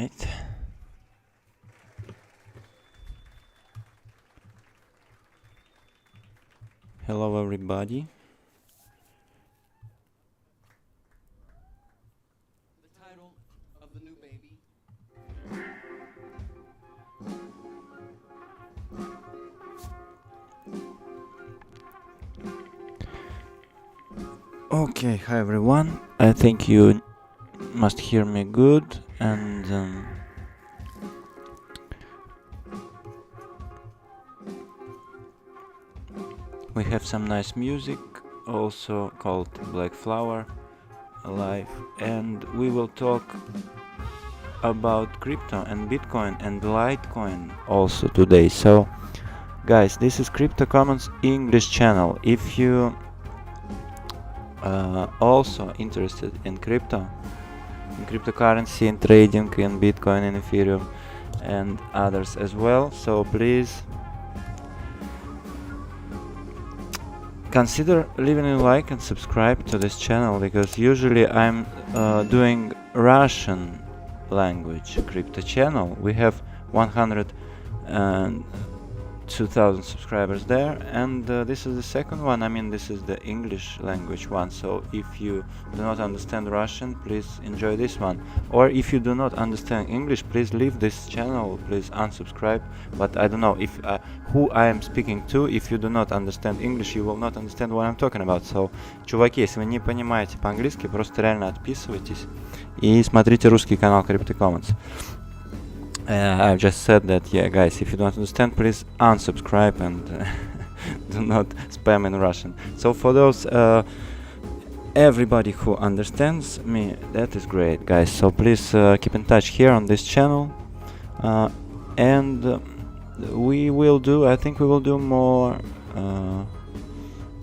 right. Hello everybody. The title of the new baby. Okay, hi everyone. I think you must hear me good, and we have some nice music, also called Black Flower Live, and we will talk about crypto and Bitcoin and Litecoin also today. So guys, this is CryptoCommons English channel. If you also interested in crypto, in cryptocurrency, in trading, in Bitcoin, in Ethereum and others as well, so please consider leaving a like and subscribe to this channel, because usually I'm doing Russian language crypto channel. We have 102,000 subscribers there, and this is the second one. I mean, this is the English language one, so if you do not understand Russian, please enjoy this one. Or if you do not understand English, please leave this channel, please unsubscribe. But I don't know if who I am speaking to. If you do not understand English, you will not understand what I'm talking about. So, чуваки, если вы не понимаете по-английски, просто реально отписывайтесь и смотрите русский канал CryptoCommons. I've just said that, yeah, guys, if you don't understand, please unsubscribe and do not spam in Russian. So for those, everybody who understands me, that is great, guys. So please keep in touch here on this channel, and we will do, I think we will do more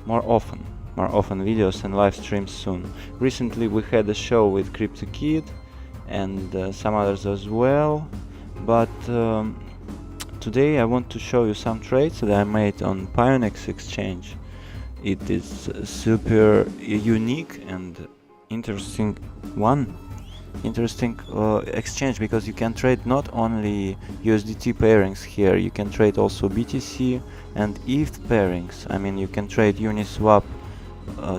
often videos and live streams soon. Recently we had a show with Crypto Kid and some others as well. But today I want to show you some trades that I made on Pionex exchange. It is super unique and interesting exchange, because you can trade not only USDT pairings here, you can trade also BTC and ETH pairings. I mean, you can trade Uniswap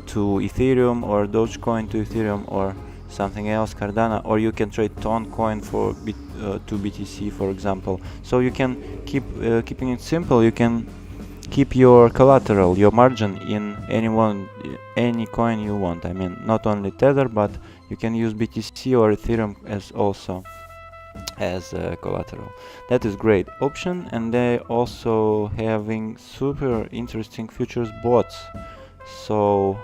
to Ethereum, or Dogecoin to Ethereum, or something else, Cardano, or you can trade Toncoin for to BTC, for example. So you can keeping it simple. You can keep your collateral, your margin in any coin you want. I mean, not only Tether, but you can use BTC or Ethereum as also as collateral. That is great option, and they also having super interesting futures bots. So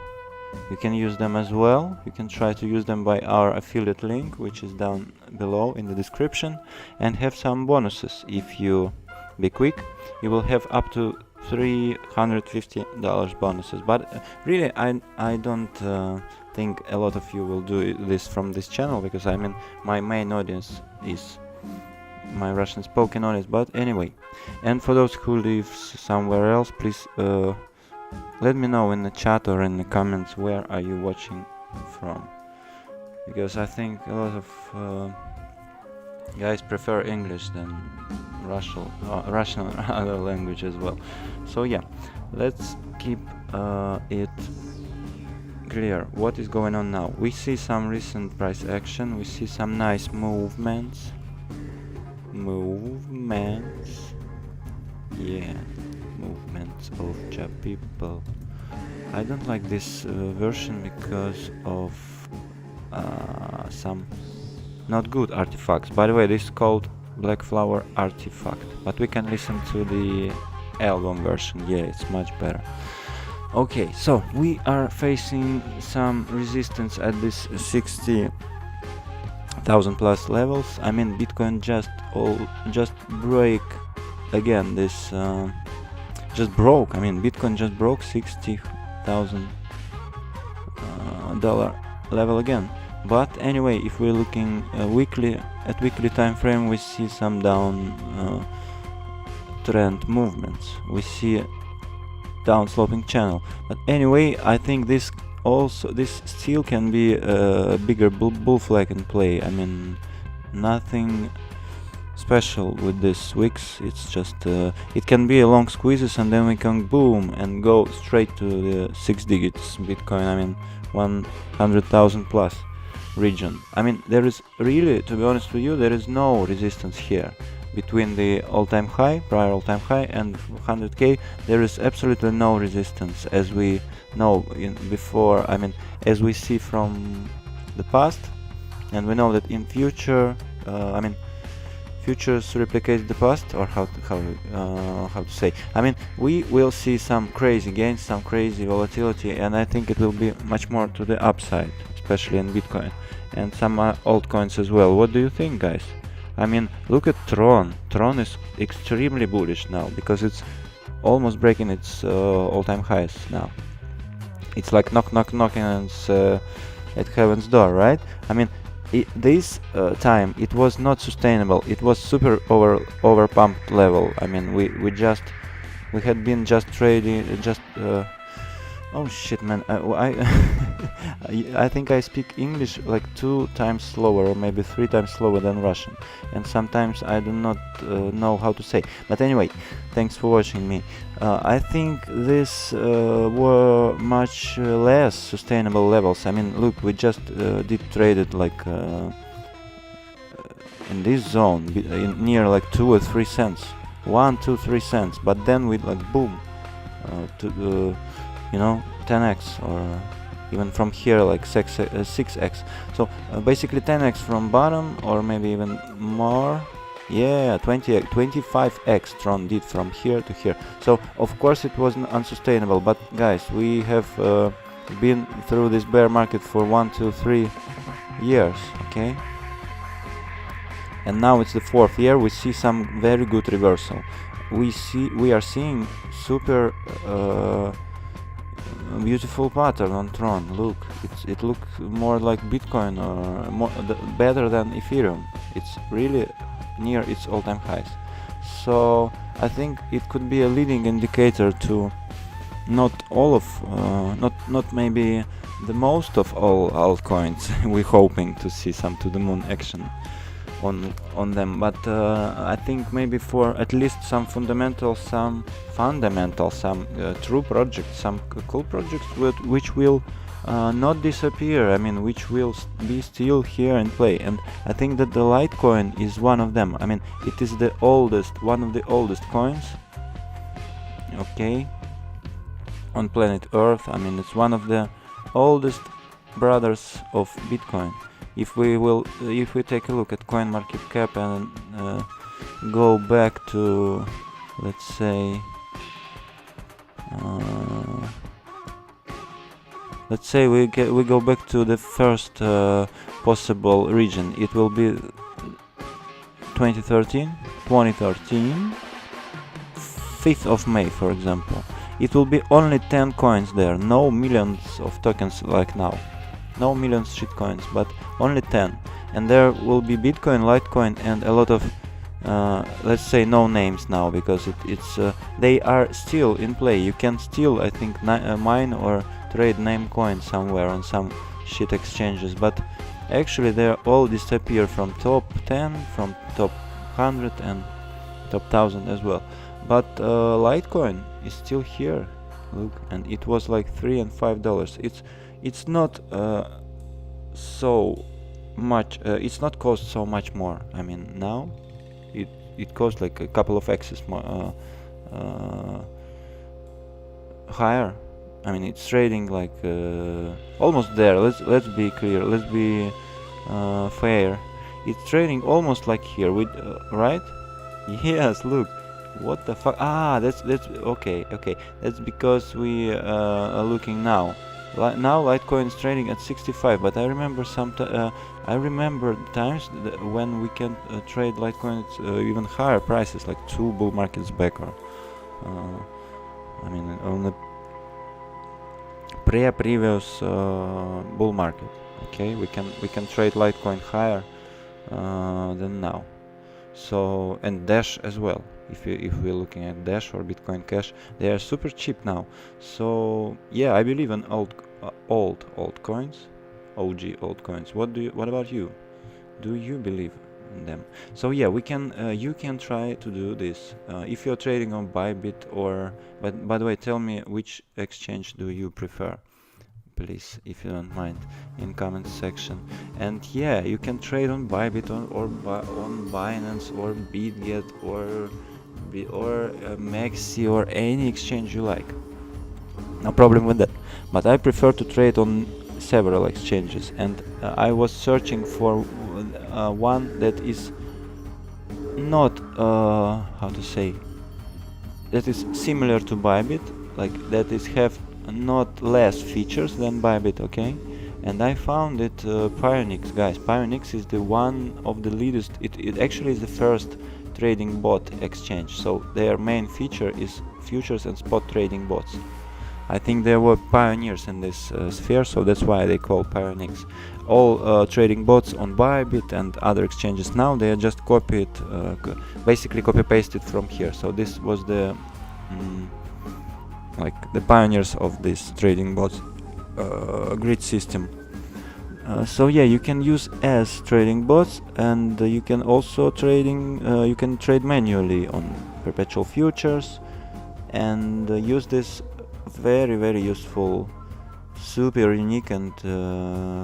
you can use them as well. You can try to use them by our affiliate link, which is down below in the description, and have some bonuses. If you be quick, you will have up to $350 bonuses. But really, I don't think a lot of you will do this from this channel, because I mean, my main audience is my Russian spoken audience. But anyway, and for those who live somewhere else, please let me know in the chat or in the comments where are you watching from, because I think a lot of guys prefer English than Russian or other language as well. So yeah, let's keep it clear what is going on now. We see some recent price action, we see some nice movements, yeah, movements of people. I don't like this version because of some not good artifacts. By the way, this is called Black Flower Artifact, but we can listen to the album version. Yeah, it's much better. Okay, so we are facing some resistance at this 60,000 plus levels. I mean, Bitcoin just break again this just broke. I mean, Bitcoin just broke $60,000 level again. But anyway, if we're looking weekly time frame, we see some down trend movements. We see a down sloping channel. But anyway, I think this still can be a bigger bull flag in play. I mean, nothing special with this wicks. It's just it can be a long squeezes and then we can boom and go straight to the 6 digits Bitcoin, I mean 100,000 plus region. I mean, there is really, to be honest with you, there is no resistance here between the all-time high, prior all-time high, and 100k. There is absolutely no resistance, as we know before. I mean, as we see from the past, and we know that in future, I mean, futures replicate the past, or how to say. I mean, we will see some crazy gains, some crazy volatility, and I think it will be much more to the upside, especially in Bitcoin and some altcoins as well. What do you think, guys? I mean, look at Tron. Tron is extremely bullish now because almost breaking its all-time highs now. It's like knocking at heaven's door, right? I mean, this time it was not sustainable. It was super over pumped level. I mean, we had been just trading oh shit, man! I think I speak English like 2 times slower, or maybe 3 times slower than Russian, and sometimes I do not know how to say. But anyway, thanks for watching me. I think this were much less sustainable levels. I mean, look, we just did trade it like in this zone, near like 2 or 3 cents, 1, 2, 3 cents. But then we like boom to you know, 10x, or even from here like 6x. So basically 10x from bottom, or maybe even more. Yeah, 25x Tron did from here to here. So of course it was unsustainable. But guys, we have been through this bear market for 1, 2, 3 years, okay? And now it's the 4th year. We see some very good reversal. We are seeing super beautiful pattern on Tron. Look, it looks more like Bitcoin, or better than Ethereum. It's really near its all-time highs. So I think it could be a leading indicator to not maybe the most of all altcoins. We're hoping to see some to the moon action on them, but I think maybe for at least some fundamental, some true projects, some cool projects which will not disappear. I mean, which will be still here and play. And I think that the Litecoin is one of them. I mean, it is the oldest, one of the oldest coins, okay, on planet Earth. I mean, it's one of the oldest brothers of Bitcoin. If we take a look at coin market cap and go back to, let's say, we go back to the first possible region. It will be 2013, 5th of May, for example. It will be only 10 coins there, no millions of tokens like now. No millions shitcoins, but only 10. And there will be Bitcoin, Litecoin, and a lot of, let's say, no names now, because they are still in play. You can still, I think, mine or trade name coins somewhere on some shit exchanges, but actually they all disappear from top 10, from top 100 and top 1000 as well. But Litecoin is still here. Look, and it was like $3 and $5. It's not so much. It's not cost so much more. I mean, now it costs like a couple of X's more higher. I mean, it's trading like almost there. Let's be clear. Let's be fair. It's trading almost like here. With right? Yes. Look. What the fuck? Ah, that's okay. That's because we are looking now. Now Litecoin is trading at 65, but I remember times when we can trade Litecoin at even higher prices, like 2 bull markets back, or I mean on the previous bull market. Okay, we can trade Litecoin higher than now. So, and Dash as well. If we're looking at Dash or Bitcoin Cash, they are super cheap now. So yeah, I believe in old altcoins, OG altcoins. What about you? Do you believe them. So yeah, we can you can try to do this if you're trading on Bybit or, but by the way, tell me which exchange do you prefer, please, if you don't mind, in comment section. And yeah, you can trade on Bybit on Binance or BitGet or Maxi or any exchange you like. No problem with that. But I prefer to trade on several exchanges, and I was searching for one that is not how to say, that is similar to Bybit, like that is have not less features than Bybit, okay? And I found it Pionex, guys. Pionex is the one of the leaders. It actually is the first trading bot exchange. So their main feature is futures and spot trading bots. I think they were pioneers in this sphere, so that's why they call Pionex. All trading bots on Bybit and other exchanges now, they are just copied, basically copy pasted from here. So this was the like the pioneers of this trading bots grid system. So yeah, you can use as trading bots, and you can also you can trade manually on perpetual futures, and use this very useful, super unique and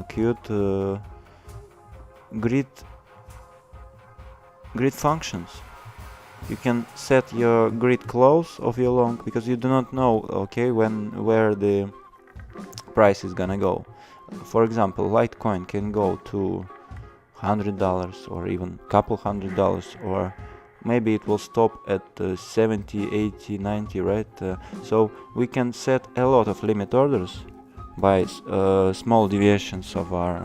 cute grid functions. You can set your grid close of your long, because you do not know, okay, where the price is gonna go. For example, Litecoin can go to $100 or even couple $100, or maybe it will stop at 70, 80, 90, right? So we can set a lot of limit orders by small deviations of our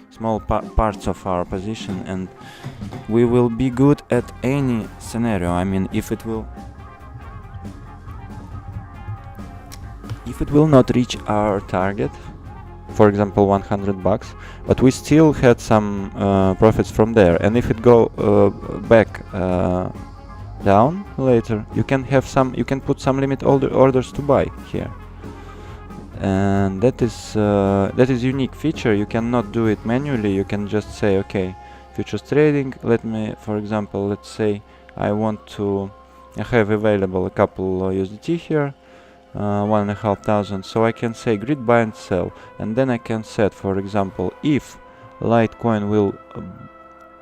small parts of our position, and we will be good at any scenario. I mean, if it will not reach our target, for example $100, but we still had some profits from there, and if it go back down later, you can put some limit orders to buy here, and that is unique feature. You cannot do it manually. You can just say, okay, futures trading, let me, for example, let's say I want to have available a couple USDT here, 1,500, so I can say grid buy and sell, and then I can set, for example, if Litecoin will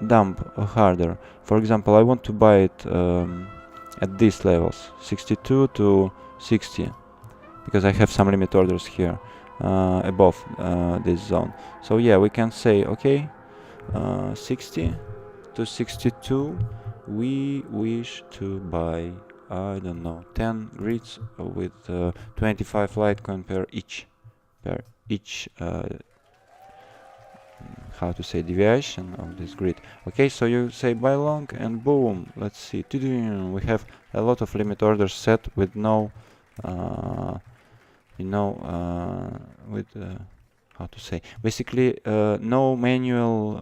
dump harder, for example, I want to buy it at these levels, 62 to 60, because I have some limit orders here above this zone. So yeah, we can say, okay, 60 to 62, we wish to buy, I don't know, 10 grids with 25 Litecoin per each how to say, deviation of this grid. Okay, so you say buy long, and boom, let's see, we have a lot of limit orders set with no with how to say, basically no manual,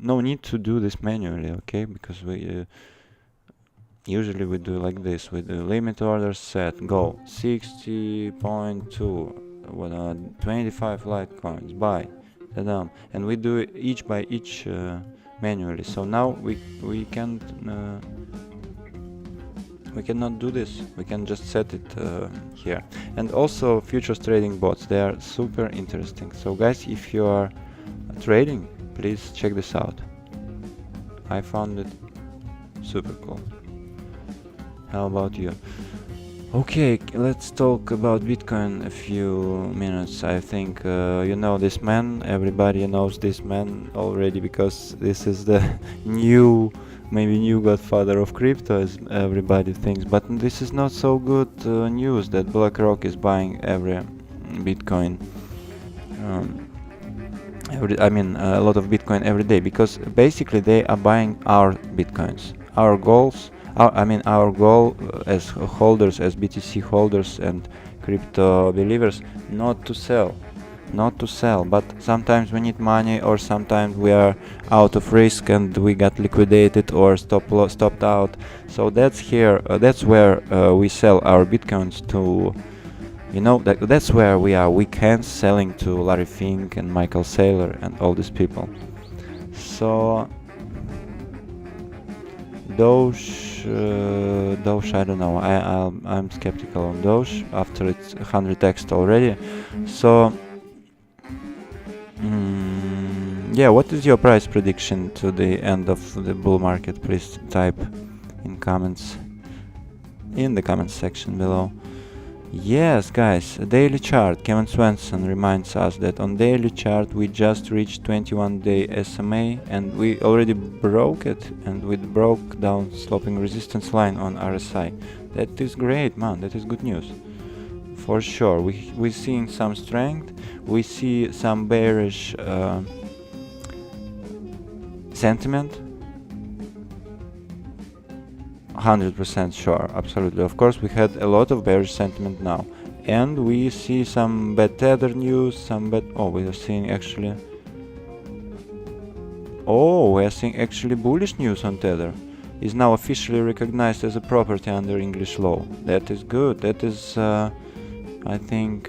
no need to do this manually, okay, because we usually we do like this, with the limit orders set, go 60.2, 25 Litecoins, buy, and we do it each by each manually. So now we cannot do this. We can just set it here. And also futures trading bots, they are super interesting. So guys, if you are trading, please check this out. I found it super cool. How about you? Okay, let's talk about Bitcoin a few minutes. I think you know this man. Everybody knows this man already, because this is the maybe new godfather of crypto, as everybody thinks. But this is not so good news that BlackRock is buying every Bitcoin. A lot of Bitcoin every day, because basically they are buying our Bitcoins. Our goal as holders, as BTC holders and crypto believers, not to sell, but sometimes we need money, or sometimes we are out of risk and we got liquidated or stopped out. So that's where we sell our Bitcoins to, that's where we are weak hands, selling to Larry Fink and Michael Saylor and all these people. So Doge, Doge, I don't know. I'm skeptical on Doge after it's 100x already. So, yeah, what is your price prediction to the end of the bull market? Please type in comments, in the comments section below. Yes, guys, a daily chart. Kevin Swenson reminds us that on daily chart we just reached 21-day SMA and we already broke it, and we broke down sloping resistance line on RSI. That is great, man. That is good news. For sure. We're seeing some strength. We see some bearish sentiment. 100% sure, absolutely. Of course, we had a lot of bearish sentiment now, and we see some bad tether news, some bad. Oh, we are seeing actually. Oh, we are seeing actually bullish news on tether. Is now officially recognized as a property under English law. That is good. That is, I think.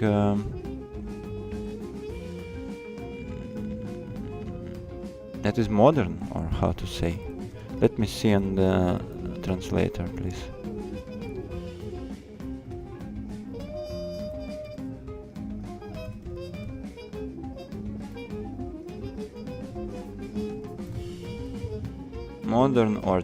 That is modern, or how to say. Let me see on the translator, please. Modern or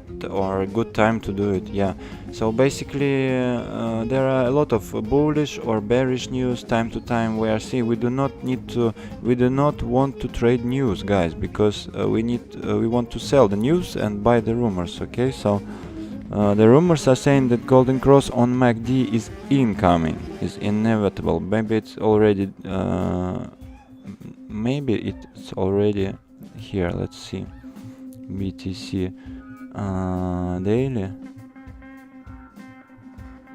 a good time to do it, yeah. So basically there are a lot of bullish or bearish news time to time. We do not want to trade news, guys, because we want to sell the news and buy the rumors. Okay, so the rumors are saying that golden cross on MACD is incoming, is inevitable. Maybe it's already here. Let's see. BTC daily.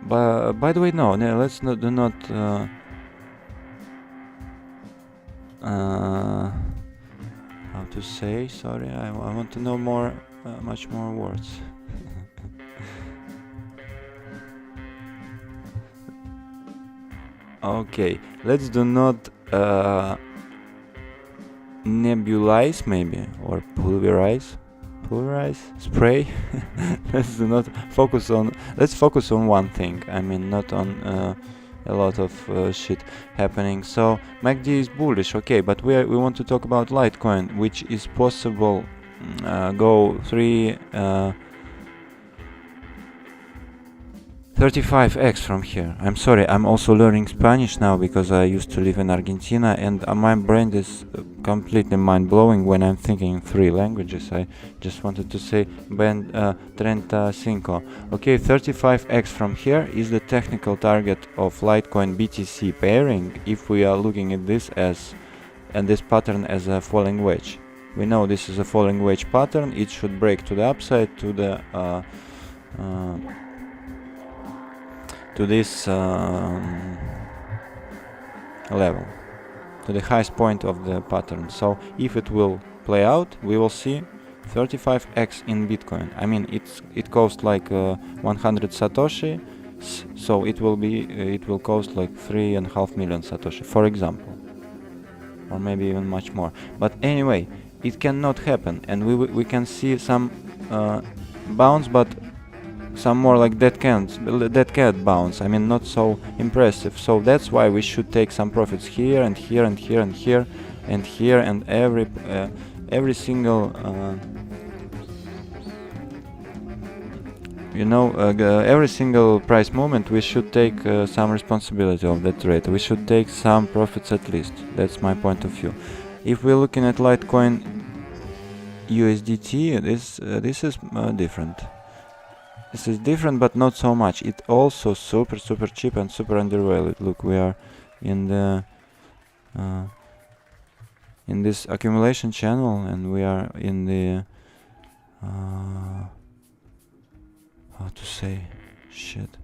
But by the way, no, let's not how to say. Sorry, I want to know more, much more words. Okay, let's do not nebulize maybe, or pulverize, spray. Let's do not focus on, let's focus on one thing. I mean, not on a lot of shit happening. So MACD is bullish, okay, but we want to talk about Litecoin, which is possible go 35x from here. I'm sorry, I'm also learning Spanish now because I used to live in Argentina, and my brain is completely mind-blowing when I'm thinking in 3 languages. I just wanted to say 35. Okay, 35x from here is the technical target of Litecoin BTC pairing if we are looking at this this pattern as a falling wedge. We know this is a falling wedge pattern. It should break to the upside to the to this level, to the highest point of the pattern. So if it will play out, we will see 35x in Bitcoin. I mean, it costs like 100 Satoshi, so it will cost like 3.5 million Satoshi, for example, or maybe even much more. But anyway, it cannot happen, and we can see some bounce, but some more like dead cat bounce. I mean, not so impressive. So that's why we should take some profits here and here and here and here and here, and every single every single price movement. We should take some responsibility of that trade. We should take some profits at least. That's my point of view. If we're looking at Litecoin USDT, this is different. This is different, but not so much. It also super cheap and super undervalued. Look, we are in the in this accumulation channel, and we are in the how to say shit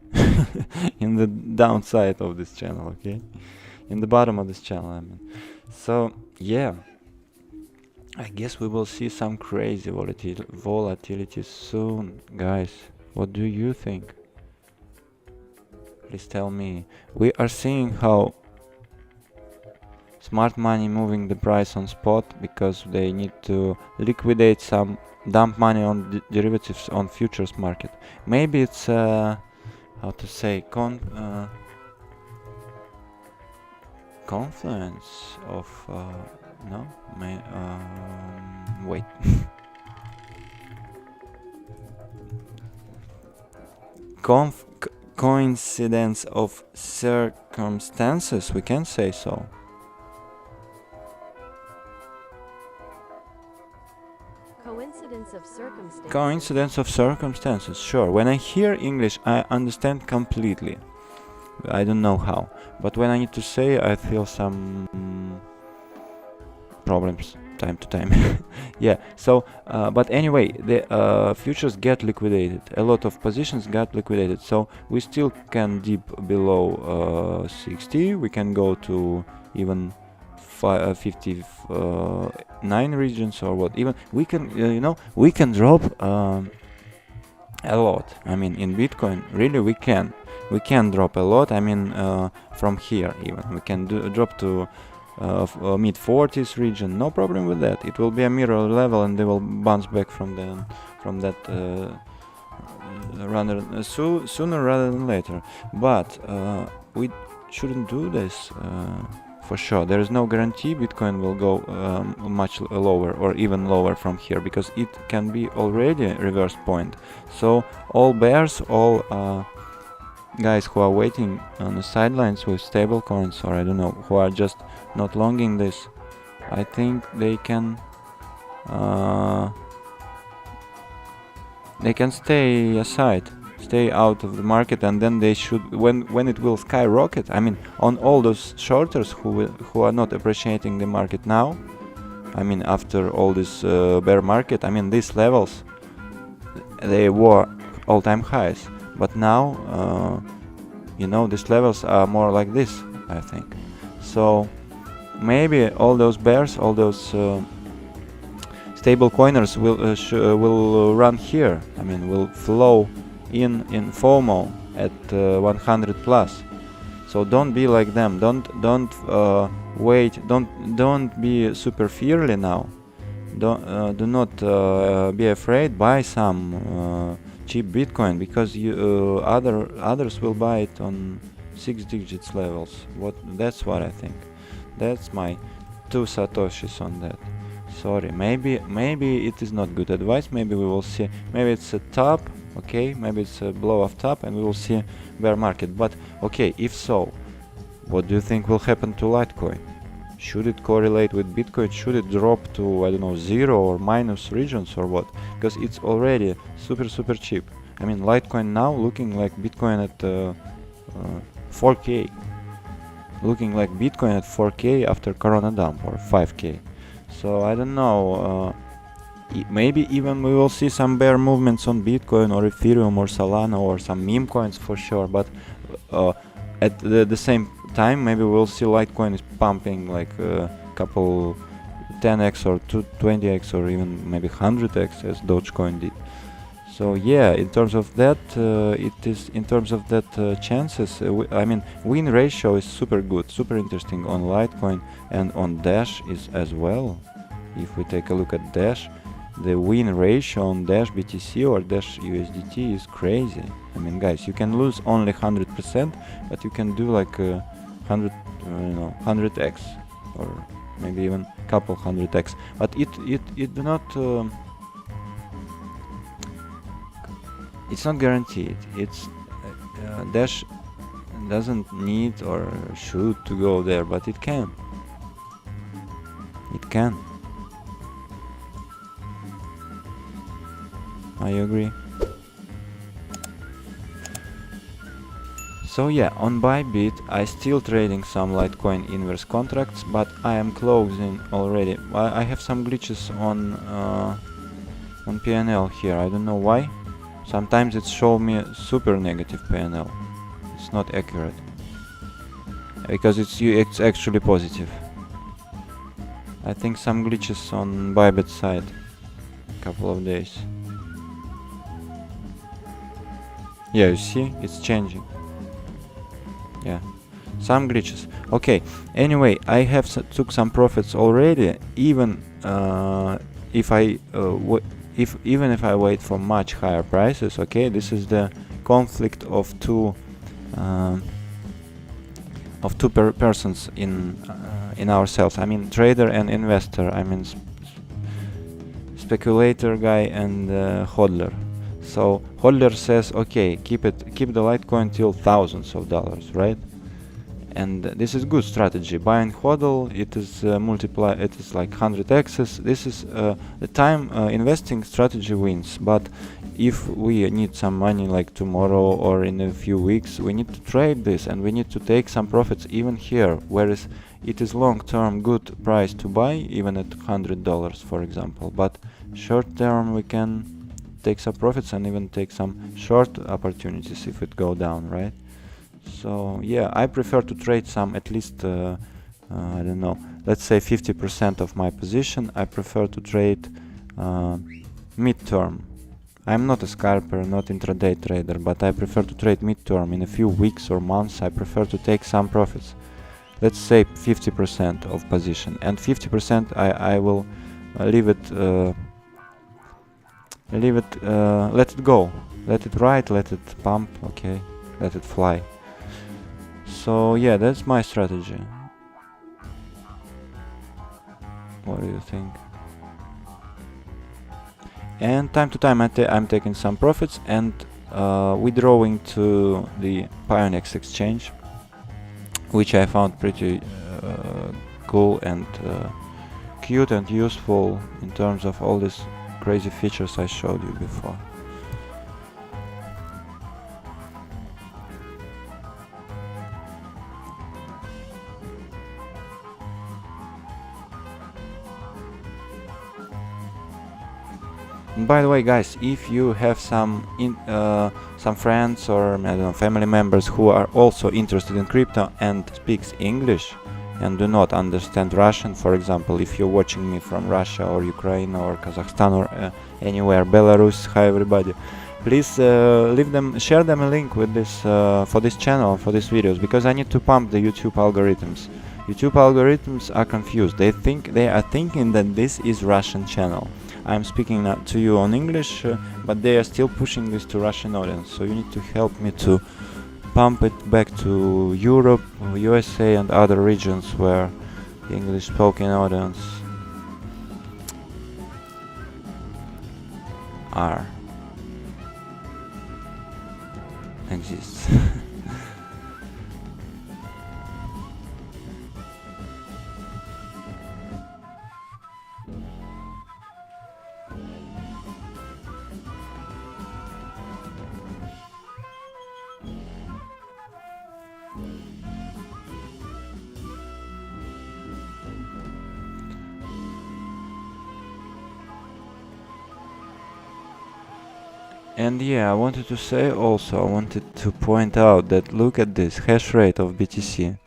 in the downside of this channel. Okay, in the bottom of this channel, I mean. So yeah, I guess we will see some crazy volatility soon, guys. What do you think? Please tell me. We are seeing how smart money moving the price on spot because they need to liquidate some dump money on derivatives on futures market. Maybe it's how to say confluence of no wait coincidence of circumstances, we can say so. Coincidence of circumstances, sure. When I hear English, I understand completely. I don't know how, but when I need to say, I feel some problems time to time. Yeah, so but anyway, the futures get liquidated, a lot of positions got liquidated, so we still can dip below 60. We can go to even 59 regions or what. Even we can you know, we can drop a lot. I mean, in Bitcoin really we can drop a lot. I mean, from here even we can drop to mid 40s region, no problem with that. It will be a mirror level and they will bounce back from that sooner rather than later. But we shouldn't do this for sure. There is no guarantee Bitcoin will go much lower or even lower from here, because it can be already a reverse point. So all bears, all guys who are waiting on the sidelines with stable coins, or I don't know, who are just not longing this, I think they can stay aside, stay out of the market, and then they should, when it will skyrocket, I mean, on all those shorters who are not appreciating the market now, I mean, after all this bear market, I mean, these levels, they were all-time highs. But now, you know, these levels are more like this, I think. So maybe all those bears, all those stable coiners will run here. I mean, will flow in FOMO at 100 plus. So don't be like them. Don't wait. Don't be super fearly now. Do not be afraid. Buy some cheap Bitcoin, because you others will buy it on 6 digits levels. That's what I think. That's my 2 satoshis on that. Sorry, maybe it is not good advice. Maybe we will see. Maybe it's a top. Okay, maybe it's a blow off top, and we will see bear market. But okay, if so, what do you think will happen to Litecoin? Should it correlate with Bitcoin? Should it drop to, I don't know, 0 or minus regions or what? Because it's already super cheap. I mean, Litecoin now looking like Bitcoin at 4K. Looking like Bitcoin at 4K after Corona dump, or 5K. So I don't know. Maybe even we will see some bear movements on Bitcoin or Ethereum or Solana or some meme coins for sure. But at the same time, maybe we'll see Litecoin is pumping like a couple 10x or 20x or even maybe 100x as Dogecoin did. So yeah, in terms of that, chances, I mean, win ratio is super good, super interesting on Litecoin, and on Dash is as well. If we take a look at Dash, the win ratio on Dash BTC or Dash USDT is crazy. I mean, guys, you can lose only 100%, but you can do like 100x or maybe even couple 100x. But it do not. It's not guaranteed. It's Dash doesn't need or should to go there, but it can. It can. I agree. So yeah, on Bybit I still trading some Litecoin inverse contracts, but I am closing already. I have some glitches on PNL here. I don't know why. Sometimes it shows me super negative PNL. It's not accurate because it's actually positive. I think some glitches on Bybit side. Couple of days. Yeah, you see, it's changing. Yeah. some glitches. Okay, anyway, I have took some profits already, even if I even if I wait for much higher prices. Okay, this is the conflict of two persons in ourselves. I mean, trader and investor. I mean, speculator guy and hodler. So hodler says, okay, keep the Litecoin till thousands of dollars, right? And this is good strategy. Buy and hodl, it is multiply. It is like 100x's. This is the time investing strategy wins. But if we need some money like tomorrow or in a few weeks, we need to trade this and we need to take some profits even here. Whereas it is long-term good price to buy, even at $100, for example. But short-term we can take some profits and even take some short opportunities if it go down, right? So yeah, I prefer to trade some at least I don't know, let's say 50% of my position. I prefer to trade mid-term. I'm not a scalper, not intraday trader, but I prefer to trade mid-term. In a few weeks or months I prefer to take some profits. Let's say 50% of position, and 50% I will leave it let it go, let it ride, let it pump, okay, let it fly. So yeah, that's my strategy. What do you think? And time to time I'm taking some profits and withdrawing to the Pionex exchange, which I found pretty cool and cute and useful in terms of all these crazy features I showed you before. And by the way, guys, if you have some friends or I don't know, family members who are also interested in crypto and speaks English and do not understand Russian, for example, if you're watching me from Russia or Ukraine or Kazakhstan or anywhere, Belarus, hi everybody, please share them a link with this for this channel, for these videos, because I need to pump the YouTube algorithms. YouTube algorithms are confused. They are thinking that this is Russian channel. I'm speaking to you on English, but they are still pushing this to Russian audience. So you need to help me to pump it back to Europe, USA and other regions where the English spoken audience exists. And yeah, I wanted to point out that look at this hash rate of BTC.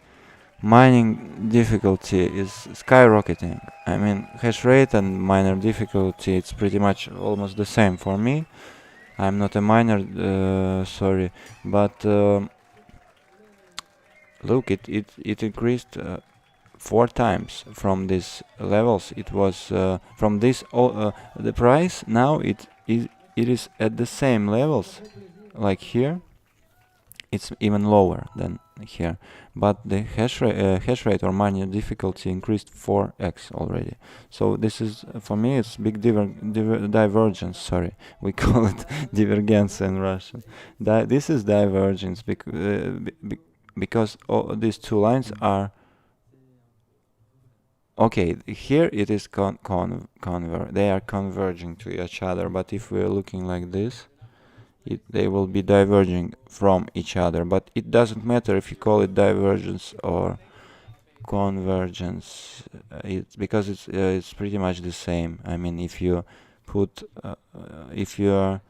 Mining difficulty is skyrocketing. I mean, hash rate and miner difficulty, it's pretty much almost the same for me. I'm not a miner, sorry, but look, it increased 4 times from these levels. It was from this the price now it is at the same levels like here. It's even lower than here, but the hash rate or mining difficulty increased 4x already. So this is for me it's big divergence. Sorry, we call it divergence in Russian. This is divergence because these two lines are okay. Here it is they are converging to each other, but if we're looking like this, they will be diverging from each other. But it doesn't matter if you call it divergence or convergence, because it's pretty much the same. I mean, if you are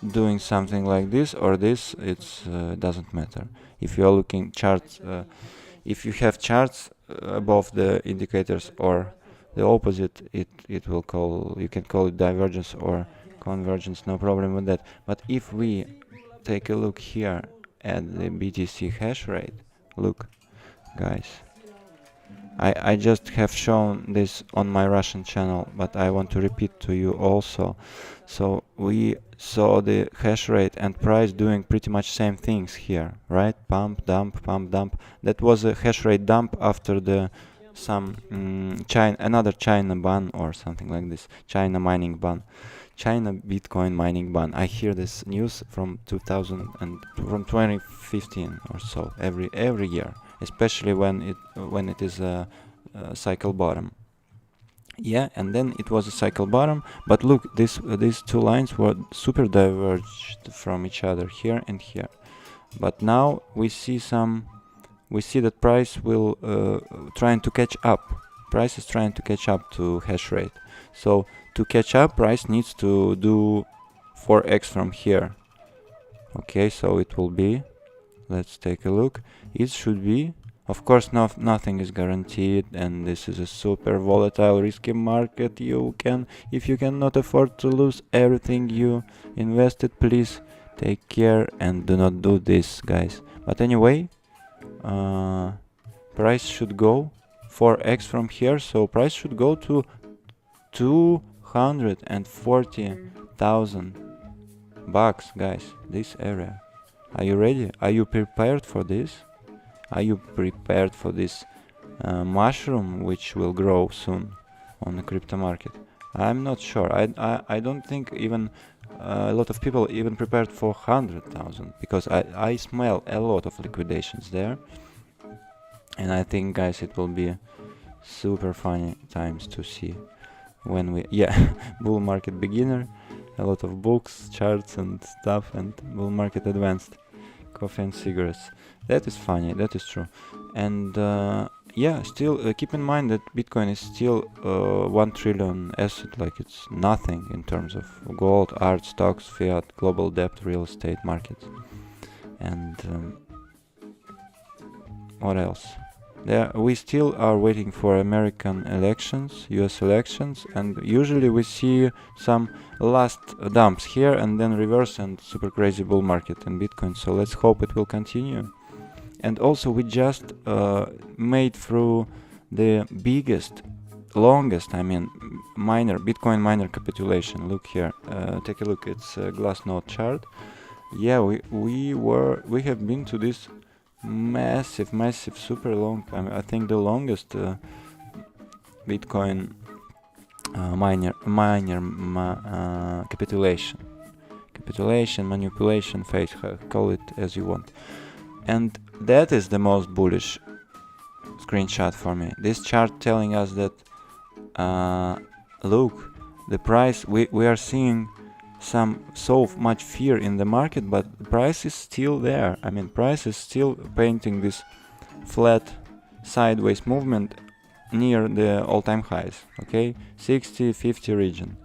doing something like this or this, it doesn't matter. If you are looking charts, if you have charts above the indicators or the opposite, you can call it divergence or convergence, no problem with that. But if we take a look here at the BTC hash rate, look, guys, I just have shown this on my Russian channel, but I want to repeat to you also. So we saw the hash rate and price doing pretty much same things here, right? Pump, dump, pump, dump. That was a hash rate dump after the another China ban or something like this. China mining ban. China Bitcoin mining ban. I hear this news from 2015 or so every year, especially when it is a cycle bottom. Yeah, and then it was a cycle bottom, but look, these two lines were super diverged from each other here and here. But now we see that price will trying to catch up. Price is trying to catch up to hash rate. So to catch up, price needs to do 4x from here. Okay, so it will be, let's take a look. It should be, of course, nothing is guaranteed, and this is a super volatile, risky market. If you cannot afford to lose everything you invested, please take care and do not do this, guys. But anyway, price should go 4x from here, so price should go to 240,000 bucks, guys. This area. Are you ready? Are you prepared for this? Are you prepared for this mushroom which will grow soon on the crypto market? I'm not sure. I don't think even a lot of people even prepared for 100,000, because I smell a lot of liquidations there, and I think, guys, it will be super funny times to see when we bull market beginner, a lot of books, charts and stuff, and bull market advanced, coffee and cigarettes. That is funny, that is true. And still keep in mind that Bitcoin is still 1 trillion asset, like it's nothing in terms of gold, art, stocks, fiat, global debt, real estate markets. And what else? We still are waiting for American elections, US elections, and usually we see some last dumps here and then reverse and super crazy bull market in Bitcoin. So let's hope it will continue. And also we just made through the biggest, longest, Bitcoin miner capitulation. Look here, take a look. It's a Glassnode chart. Yeah, we have been to this massive, super long. I think the longest Bitcoin miner capitulation, manipulation phase. Call it as you want. And that is the most bullish screenshot for me. This chart telling us that look, the price, we are seeing so much fear in the market, but the price is still there. Price is still painting this flat sideways movement near the all-time highs, okay, 60-50 region.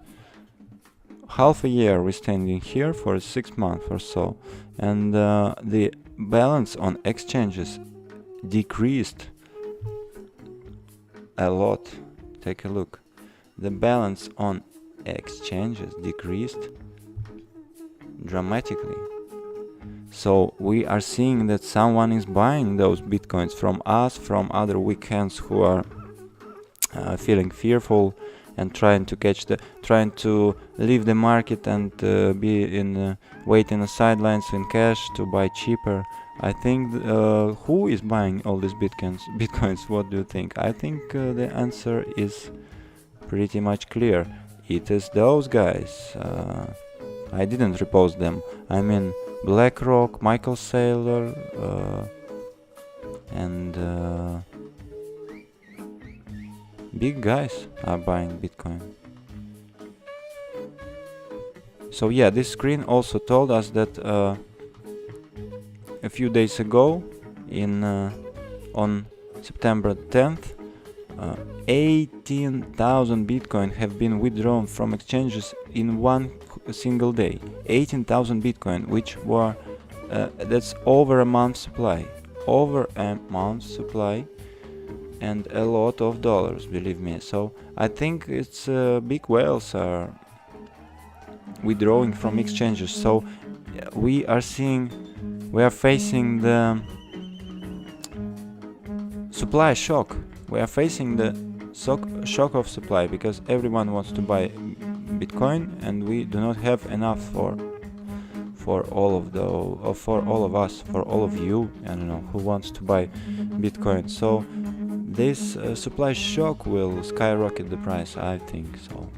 Half a year we're standing here for 6 months or so, and the balance on exchanges decreased a lot. Take a look. The balance on exchanges decreased dramatically. So we are seeing that someone is buying those bitcoins from us, from other weak hands who are feeling fearful and trying to leave the market and wait in the sidelines in cash to buy cheaper. I think who is buying all these bitcoins? What do you think? I think the answer is pretty much clear. It is those guys. I didn't repost them. BlackRock, Michael Saylor, and big guys are buying Bitcoin. So yeah, this screen also told us that a few days ago, on September 10th, 18,000 Bitcoin have been withdrawn from exchanges in one single day. 18,000 Bitcoin, which were that's over a month's supply. And a lot of dollars, believe me. So I think it's big whales are withdrawing from exchanges. So we are seeing we are facing the supply shock. We are facing the shock of supply, because everyone wants to buy Bitcoin, and we do not have enough for all of us, for all of you, I don't know, who wants to buy Bitcoin. So this supply shock will skyrocket the price, I think so.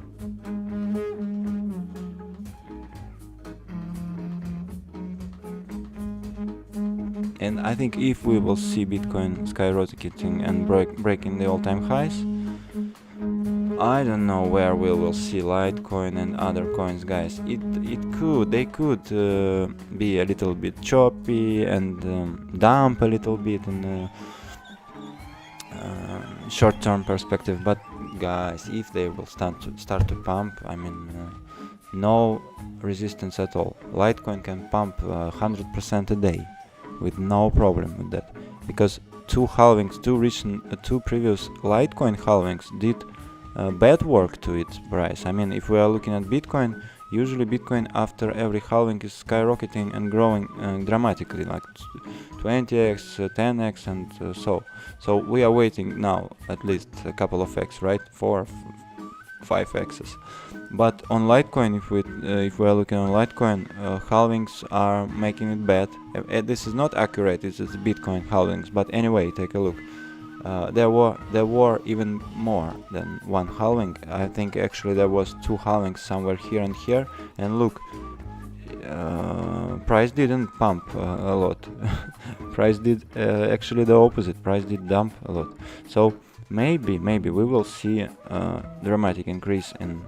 And I think if we will see Bitcoin skyrocketing and breaking the all-time highs, I don't know where we will see Litecoin and other coins, guys. They could be a little bit choppy and dump a little bit in the short-term perspective. But guys, if they will start to pump, I mean, no resistance at all. Litecoin can pump 100% a day with no problem with that, because two previous Litecoin halvings did bad work to its price. I mean, if we are looking at Bitcoin, usually Bitcoin after every halving is skyrocketing and growing dramatically, like 20x, 10x, and so we are waiting now at least a couple of x, right? 4, 5 x's. But on Litecoin, if we are looking on Litecoin, halvings are making it bad. This is not accurate. It's Bitcoin halvings. But anyway, take a look. There were even more than one halving. I think actually there was 2 halvings somewhere here and here. And look, price didn't pump a lot. Price did actually the opposite. Price did dump a lot. So maybe we will see a dramatic increase in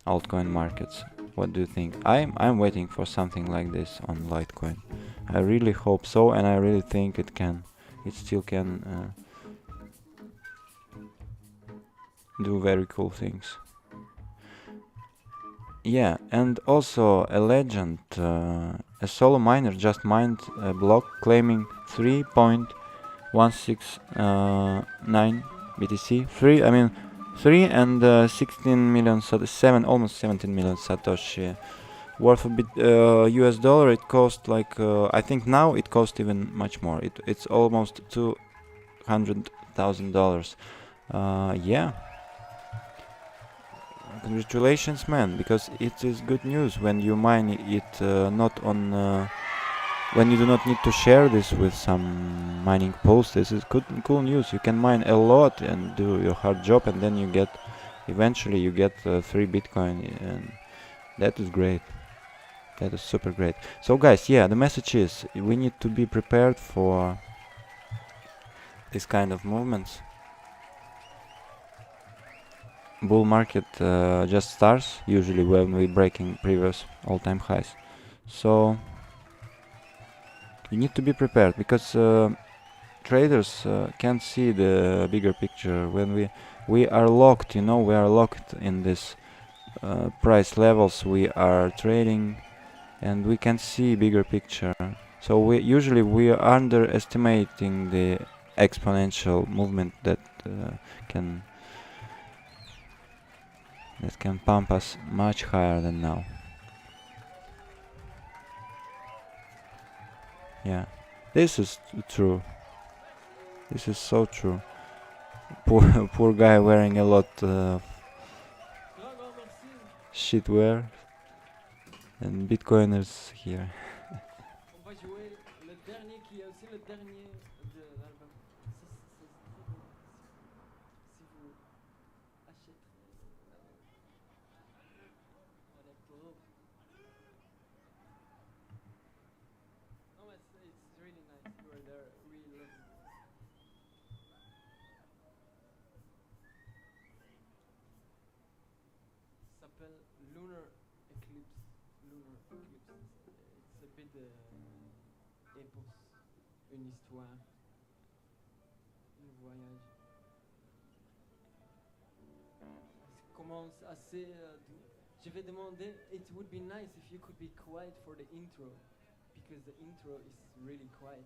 altcoin markets. What do you think? I'm waiting for something like this on Litecoin. I really hope so, and I really think it still can do very cool things. Yeah, and also a legend, a solo miner just mined a block claiming 3.169 BTC. 3 and 16 million, almost 17 million Satoshi worth of US dollar. It cost like, I think now it cost even much more. It's almost $200,000. Yeah. Congratulations, man, because it is good news when you mine it not on when you do not need to share this with some mining post. This is cool news. You can mine a lot and do your hard job, and then eventually you get 3 Bitcoin, and that is great. That is super great. So guys, yeah, the message is we need to be prepared for this kind of movements. Bull market just starts usually when we breaking previous all-time highs. So you need to be prepared, because traders can't see the bigger picture. When we are locked, we are locked in this price levels we are trading, and we can see bigger picture. So we are underestimating the exponential movement that can pump us much higher than now. Yeah, this is true. This is so true. Poor guy wearing a lot of shit wear, and Bitcoiners here. On va jouer le dernier qui est aussi le dernier de l'album. Si vous achèterez elle est pauvre. No, it's really nice. You were there, really lovely. Ça s'appelle Lunar Eclipse. It's a bit épos, une histoire, un voyage. Ça commence assez doux. Je vais demander, it would be nice if you could be quiet for the intro, because the intro is really quiet.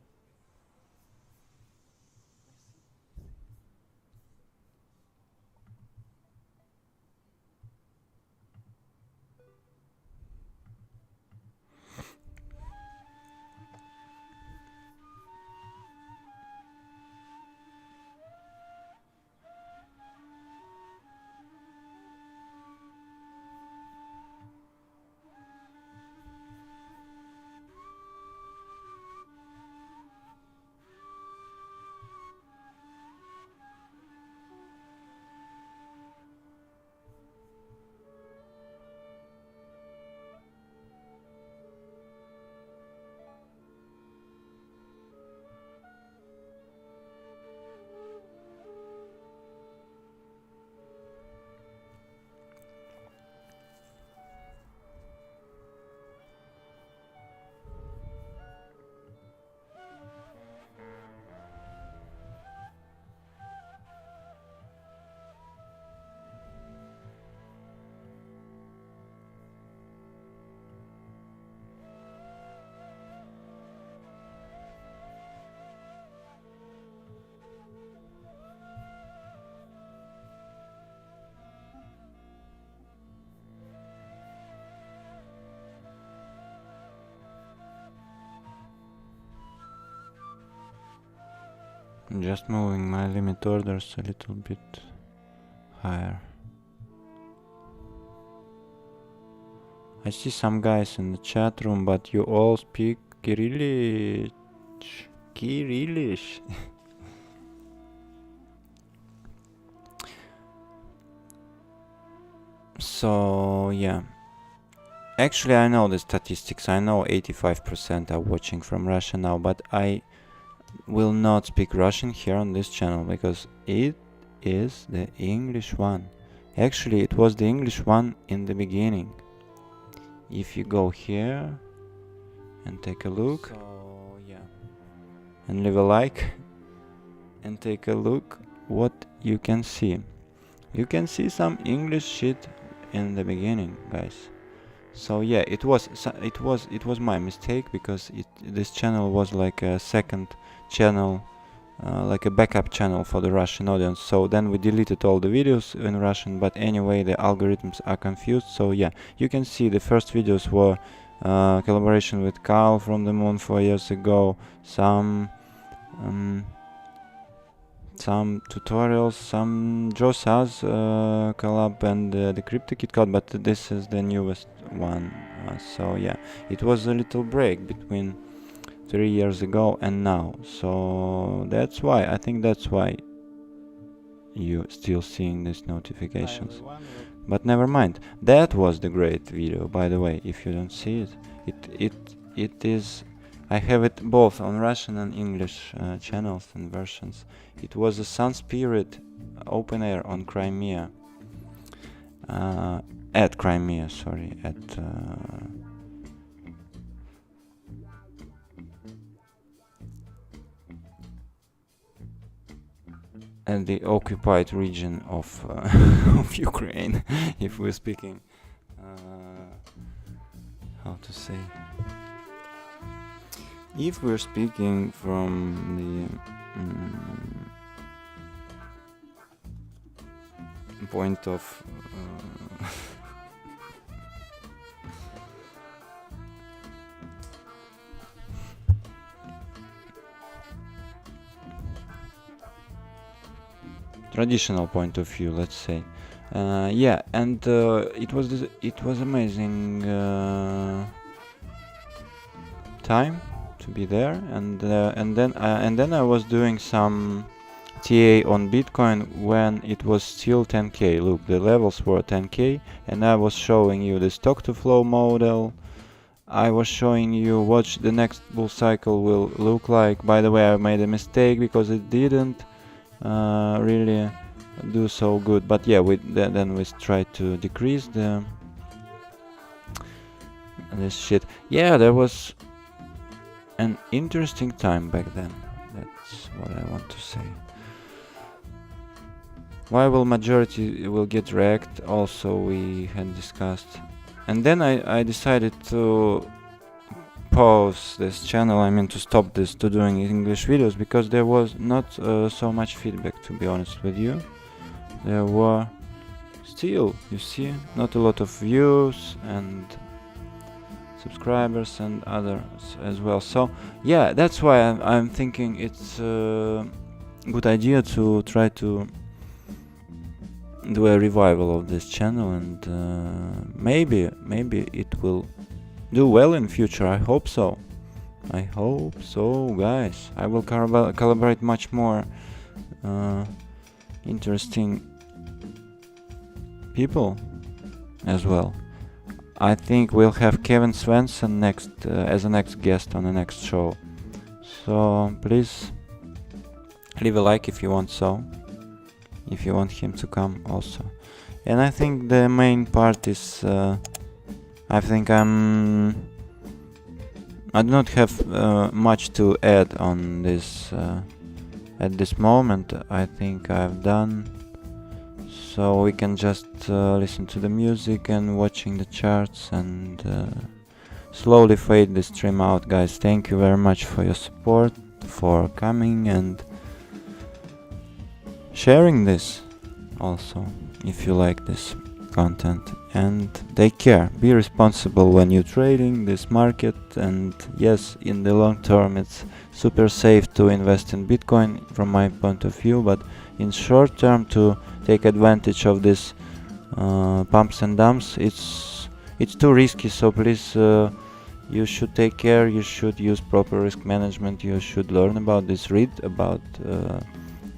Just moving my limit orders a little bit higher. I see some guys in the chat room, but you all speak Kyrillish. Kyrillish. So yeah. Actually, I know the statistics. I know 85% are watching from Russia now, but I will not speak Russian here on this channel because it is the English one. Actually, it was the English one in the beginning. If you go here and take a look, so yeah, and leave a like and take a look what you can see. You can see some English shit in the beginning, guys. So yeah, it was my mistake because this channel was like a second channel, like a backup channel for the Russian audience. So then we deleted all the videos in Russian, but anyway the algorithms are confused. So yeah, you can see the first videos were collaboration with Carl from the Moon 4 years ago, some tutorials, some Josaz collab and the CryptoKit code, but this is the newest one. So yeah, it was a little break between 3 years ago and now. So that's why, I think that's why you still seeing these notifications. But never mind, that was the great video, by the way. If you don't see it, it is, I have it both on Russian and English channels and versions. It was a Sun Spirit open air on Crimea, at Crimea, sorry, at the occupied region of of Ukraine, if we're speaking, how to say, if we're speaking from the point of traditional point of view, let's say. Yeah, and it was amazing time to be there, and then I was doing some TA on Bitcoin when it was still 10k. Look, the levels were 10k, and I was showing you the stock to flow model. I was showing you what the next bull cycle will look like. By the way, I made a mistake because it didn't really do so good, but yeah, then we tried to decrease this shit. Yeah, there was an interesting time back then. That's what I want to say. Why will majority will get wrecked? Also, we had discussed, and then I decided to pause this channel. I mean, to stop to doing English videos because there was not so much feedback, to be honest with you. There were still, you see, not a lot of views and subscribers and others as well. So yeah, that's why I'm thinking it's a good idea to try to do a revival of this channel, and maybe it will do well in future. I hope so. I hope so, guys. I will collaborate much more interesting people as well. I think we'll have Kevin Svensson next as a next guest on the next show. So please leave a like if you want so. If you want him to come also. And I think the main part is I think I do not have much to add on this at this moment. I think I've done, so we can just listen to the music and watching the charts and slowly fade the stream out, guys. Thank you very much for your support, for coming and sharing this also, if you like this. content, and take care. Be responsible when you're trading this market, and yes, in the long term it's super safe to invest in Bitcoin from my point of view, but in short term to take advantage of this pumps and dumps, it's too risky. So please, you should take care, you should use proper risk management, you should learn about this, read about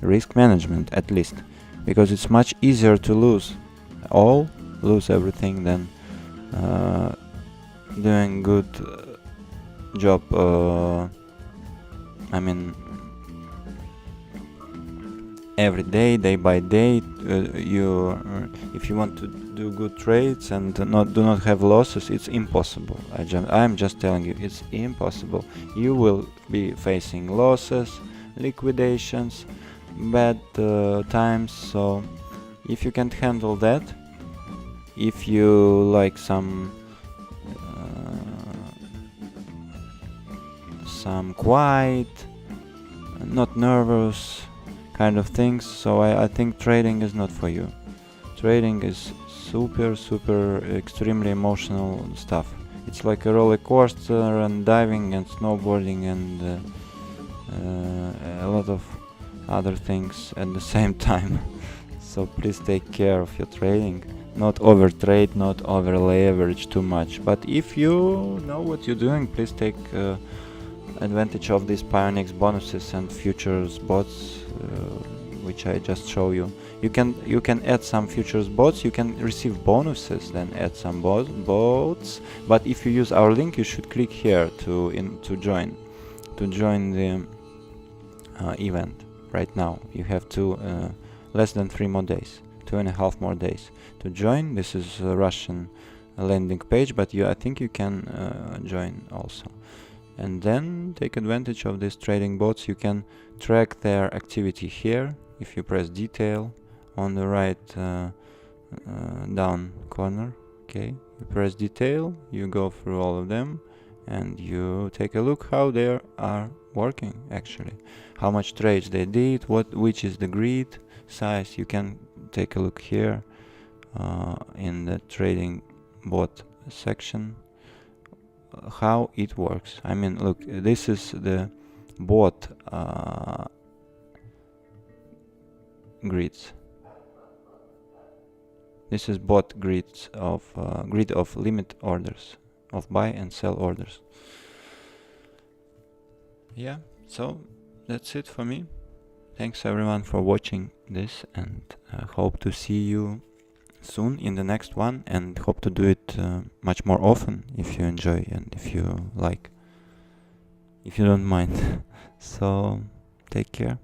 risk management at least, because it's much easier to lose everything than doing good job. I mean, every day, day by day, if you want to do good trades and do not have losses, it's impossible. I'm just telling you, it's impossible. You will be facing losses, liquidations, bad times. So if you can't handle that, if you like some quiet, not nervous kind of things, so I think trading is not for you. Trading is super extremely emotional stuff. It's like a roller coaster and diving and snowboarding and a lot of other things at the same time. So please take care of your trading. Not over trade, not over leverage too much. But if you know what you're doing, please take advantage of these Pionex bonuses and futures bots, which I just show you. You can add some futures bots, you can receive bonuses, then add some bots. But if you use our link, you should click here to join the event. Right now you have less than 3 more days, 2.5 more days to join. This is a Russian landing page, but I think you can join also, and then take advantage of these trading bots. You can track their activity here. If you press detail on the right down corner, okay, you press detail, you go through all of them, and you take a look how they are working actually, how much trades they did, which is the grid size. You can take a look here in the trading bot section how it works. I mean, look, this is the bot grids. This is bot grids of grid of limit orders, of buy and sell orders. Yeah, so that's it for me. Thanks everyone for watching this, and hope to see you soon in the next one, and hope to do it much more often if you enjoy and if you like, if you don't mind. So take care.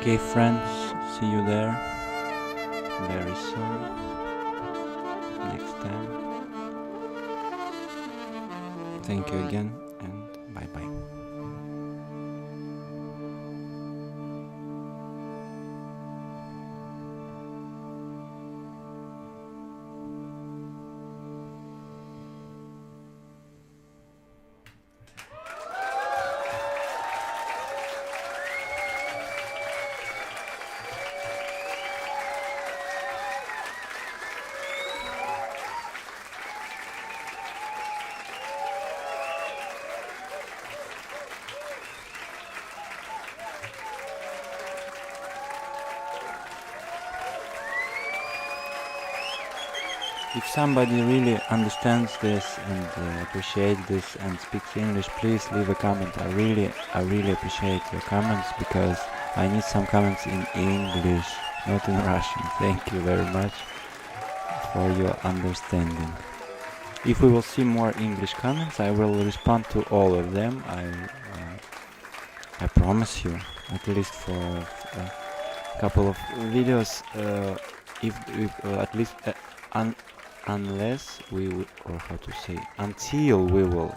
Okay, friends, see you there very soon. Next time. Thank you again, and bye bye. If somebody really understands this and appreciates this and speaks English, please leave a comment. I really appreciate your comments, because I need some comments in English, not in Russian. Thank you very much for your understanding. If we will see more English comments, I will respond to all of them. I promise you, at least for a couple of videos. If at least unless we will, or how to say, until we will